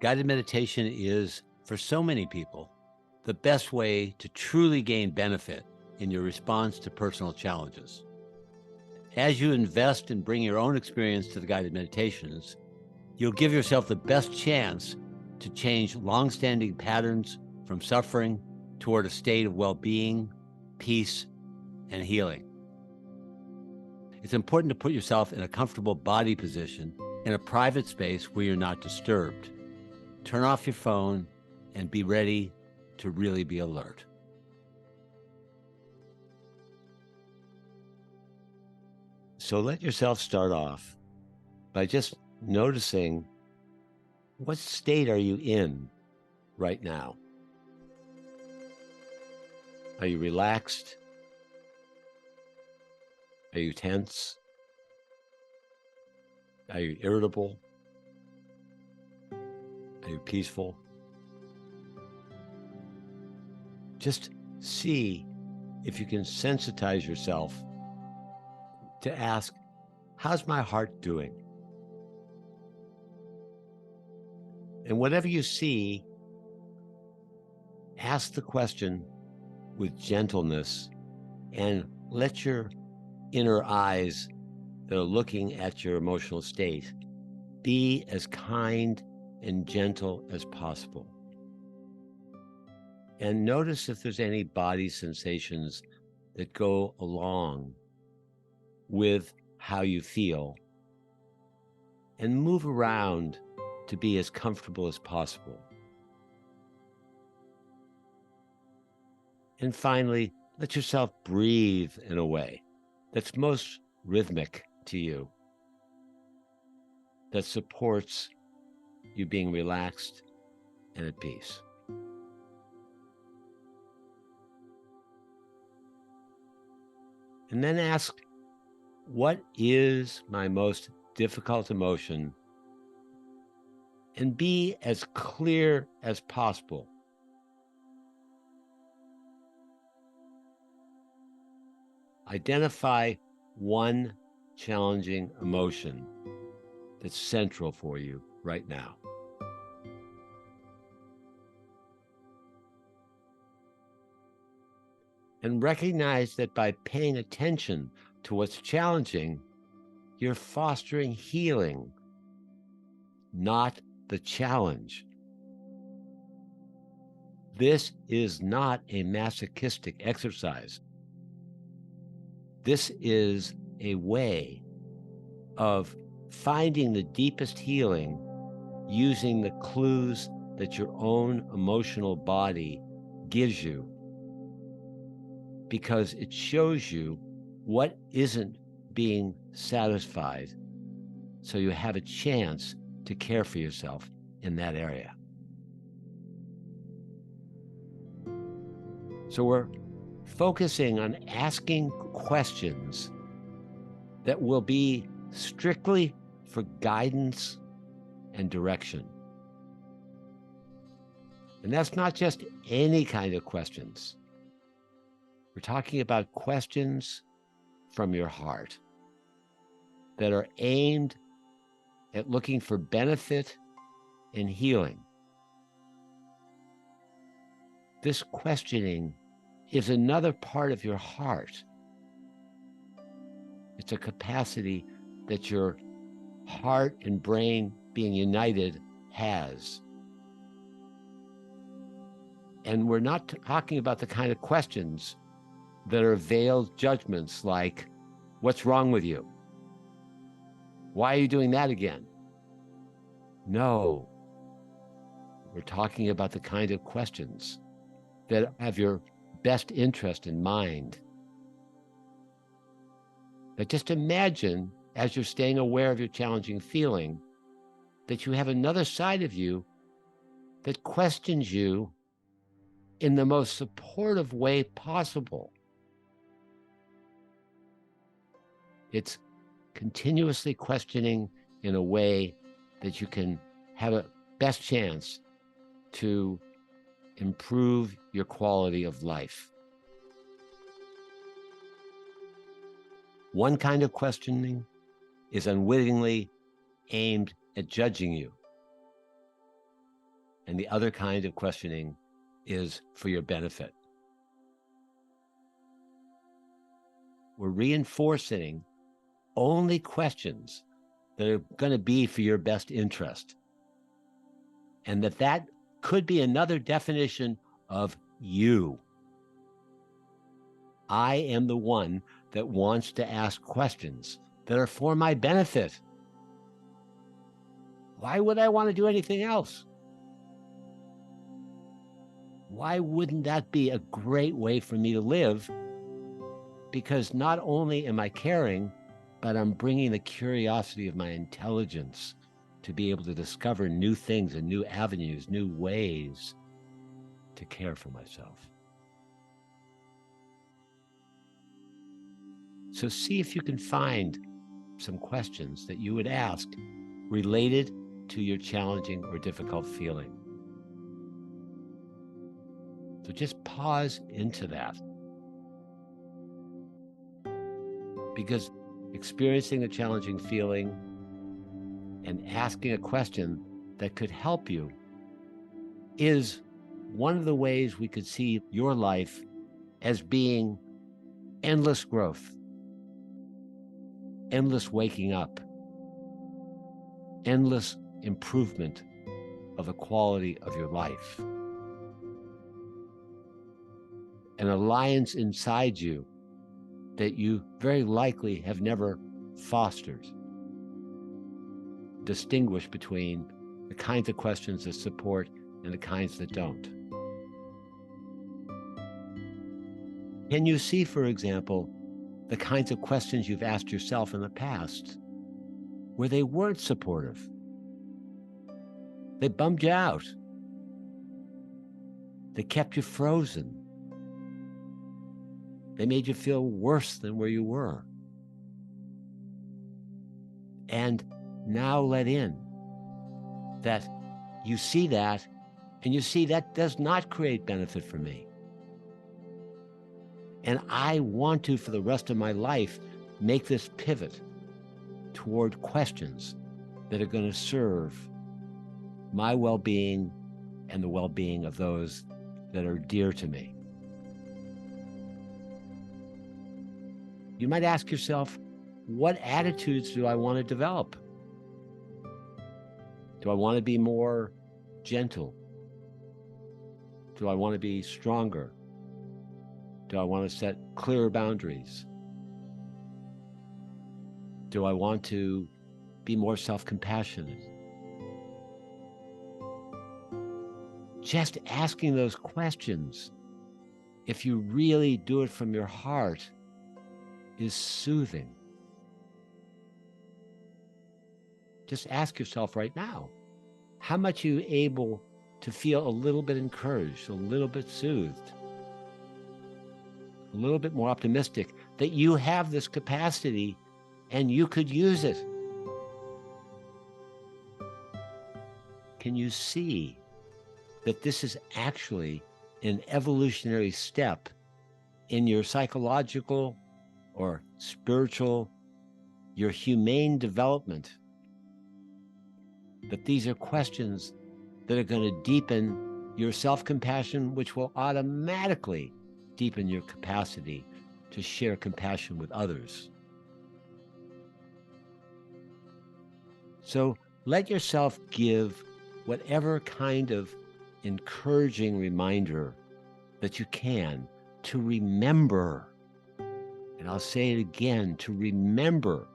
Guided meditation is, for so many people, the best way to truly gain benefit in your response to personal challenges. As you invest and bring your own experience to the guided meditations, you'll give yourself the best chance to change long-standing patterns from suffering toward a state of well-being, peace, and healing. It's important to put yourself in a comfortable body position in a private space where you're not disturbed. Turn off your phone and be ready to really be alert. So let yourself start off by just noticing, what state are you in right now? Are you relaxed? Are you tense? Are you irritable? Are you peaceful? Just see if you can sensitize yourself to ask, how's my heart doing? And whatever you see, ask the question with gentleness and let your inner eyes that are looking at your emotional state be as kind and gentle as possible. And notice if there's any body sensations that go along with how you feel, and move around to be as comfortable as possible. And finally, let yourself breathe in a way that's most rhythmic to you, that supports you being relaxed and at peace. And then ask, what is my most difficult emotion? And be as clear as possible. Identify one challenging emotion that's central for you right now. And recognize that by paying attention to what's challenging, you're fostering healing, not the challenge. This is not a masochistic exercise. This is a way of finding the deepest healing using the clues that your own emotional body gives you, because it shows you what isn't being satisfied, so you have a chance to care for yourself in that area. So we're focusing on asking questions that will be strictly for guidance and direction. And that's not just any kind of questions. We're talking about questions from your heart that are aimed at looking for benefit and healing. This questioning is another part of your heart. It's a capacity that your heart and brain being united has. And we're not talking about the kind of questions that are veiled judgments like, what's wrong with you? Why are you doing that again? No, we're talking about the kind of questions that have your best interest in mind. But just imagine, as you're staying aware of your challenging feeling, that you have another side of you that questions you in the most supportive way possible. It's continuously questioning in a way that you can have a best chance to improve your quality of life. One kind of questioning is unwittingly aimed at judging you. and the other kind of questioning is for your benefit. We're reinforcing only questions that are going to be for your best interest. And that could be another definition of you. I am the one that wants to ask questions that are for my benefit. Why would I want to do anything else? Why wouldn't that be a great way for me to live? Because not only am I caring, but I'm bringing the curiosity of my intelligence to be able to discover new things and new avenues, new ways to care for myself. So see if you can find some questions that you would ask related to your challenging or difficult feeling. So just pause into that. Because experiencing a challenging feeling and asking a question that could help you is one of the ways we could see your life as being endless growth, endless waking up, endless improvement of the quality of your life. An alliance inside you that you very likely have never fostered. Distinguish between the kinds of questions that support and the kinds that don't. Can you see, for example, the kinds of questions you've asked yourself in the past where they weren't supportive? They bummed you out. They kept you frozen. They made you feel worse than where you were. And now let in that you see that, and you see that does not create benefit for me. And I want to, for the rest of my life, make this pivot toward questions that are going to serve my well-being and the well-being of those that are dear to me. You might ask yourself, what attitudes do I want to develop? Do I want to be more gentle? Do I want to be stronger? Do I want to set clearer boundaries? Do I want to be more self-compassionate? Just asking those questions, if you really do it from your heart, is soothing. Just ask yourself right now, how much are you able to feel a little bit encouraged, a little bit soothed, a little bit more optimistic that you have this capacity and you could use it? Can you see that this is actually an evolutionary step in your psychological or spiritual, your humane development? That these are questions that are going to deepen your self-compassion, which will automatically deepen your capacity to share compassion with others. So let yourself give whatever kind of encouraging reminder that you can to remember. And I'll say it again, to remember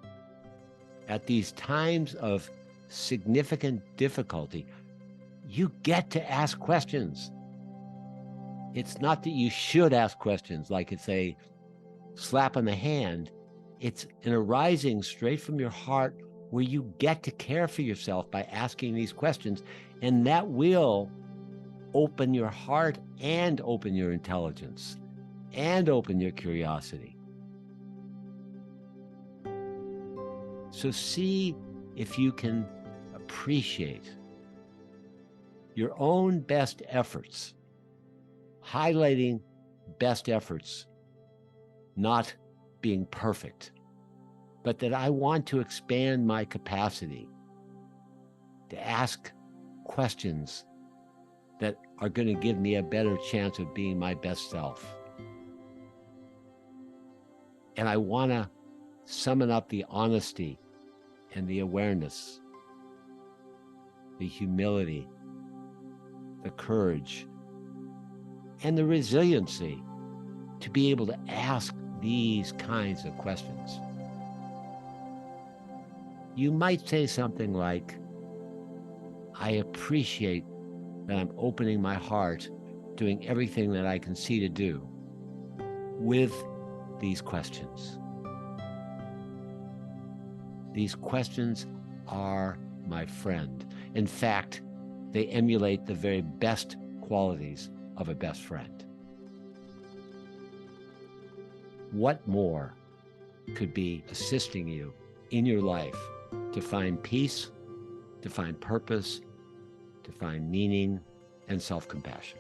at these times of significant difficulty, you get to ask questions. It's not that you should ask questions like it's a slap on the hand. It's an arising straight from your heart where you get to care for yourself by asking these questions, and that will open your heart and open your intelligence and open your curiosity. So see if you can appreciate your own best efforts, highlighting best efforts, not being perfect, but that I want to expand my capacity to ask questions are going to give me a better chance of being my best self. And I want to summon up the honesty and the awareness, the humility, the courage, and the resiliency to be able to ask these kinds of questions. You might say something like, I appreciate that I'm opening my heart, doing everything that I can see to do with these questions. These questions are my friend. In fact, they emulate the very best qualities of a best friend. What more could be assisting you in your life to find peace, to find purpose, to find meaning and self-compassion?